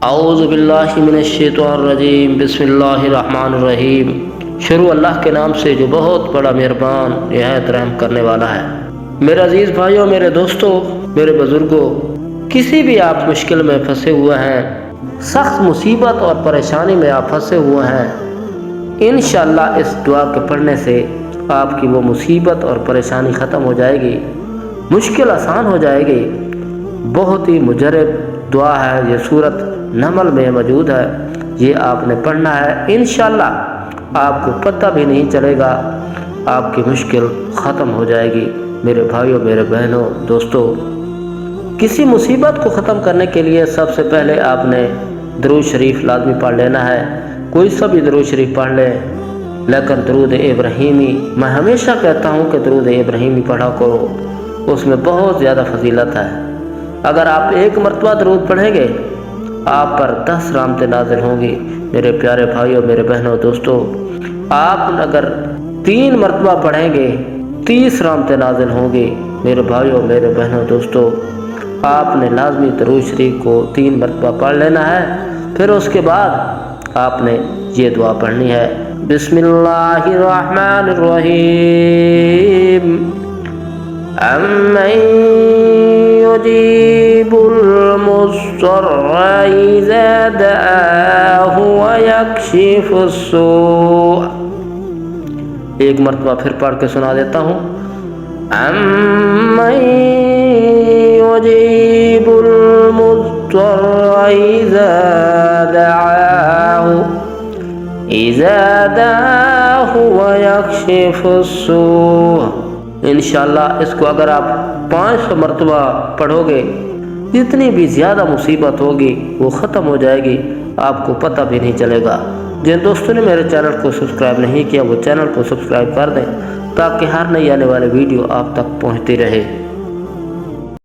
اعوذ باللہ من الشیطان الرجیم، بسم اللہ الرحمن الرحیم۔ شروع اللہ کے نام سے جو بہت بڑا مہربان نہایت رحم کرنے والا ہے۔ میرے عزیز بھائیوں، میرے دوستوں، میرے بزرگوں، کسی بھی آپ مشکل میں پھنسے ہوئے ہیں، سخت مصیبت اور پریشانی میں آپ پھنسے ہوئے ہیں، انشاءاللہ اس دعا کے پڑھنے سے آپ کی وہ مصیبت اور پریشانی ختم ہو جائے گی، مشکل آسان ہو جائے گی۔ بہت ہی مجرب دعا ہے، یہ سورت نمل میں موجود ہے، یہ آپ نے پڑھنا ہے، انشاءاللہ آپ کو پتہ بھی نہیں چلے گا، آپ کی مشکل ختم ہو جائے گی۔ میرے بھائیوں، میرے بہنوں، دوستوں، کسی مصیبت کو ختم کرنے کے لیے سب سے پہلے آپ نے درود شریف لازمی پڑھ لینا ہے۔ کوئی سا بھی درود شریف پڑھ لیں، لیکن درود ابراہیمی میں ہمیشہ کہتا ہوں کہ درود ابراہیمی پڑھا کرو، اس میں بہت زیادہ فضیلت ہے۔ اگر آپ ایک مرتبہ درود پڑھیں گے، آپ پر 10 رحمتیں نازل ہوں گی۔ میرے پیارے بھائیوں، میرے بہنوں، دوستوں، آپ اگر 3 مرتبہ پڑھیں گے، 30 رحمتیں نازل ہوں گی۔ میرے بھائیوں، میرے بہنوں، دوستوں، آپ نے لازمی درود شریف کو 3 مرتبہ پڑھ لینا ہے۔ پھر اس کے بعد آپ نے یہ دعا پڑھنی ہے، بسم اللہ الرحمن الرحیم، امن یجیب المضطر اذا دعاہ ویکشف السوء۔ ایک مرتبہ پھر پڑھ کے سنا دیتا ہوں، امن یجیب المضطر اذا دعاہ ویکشف السوء۔ انشاءاللہ اس کو اگر آپ 500 مرتبہ پڑھو گے، جتنی بھی زیادہ مصیبت ہوگی وہ ختم ہو جائے گی، آپ کو پتہ بھی نہیں چلے گا۔ جن دوستوں نے میرے چینل کو سبسکرائب نہیں کیا، وہ چینل کو سبسکرائب کر دیں تاکہ ہر نئی آنے والی ویڈیو آپ تک پہنچتی رہے۔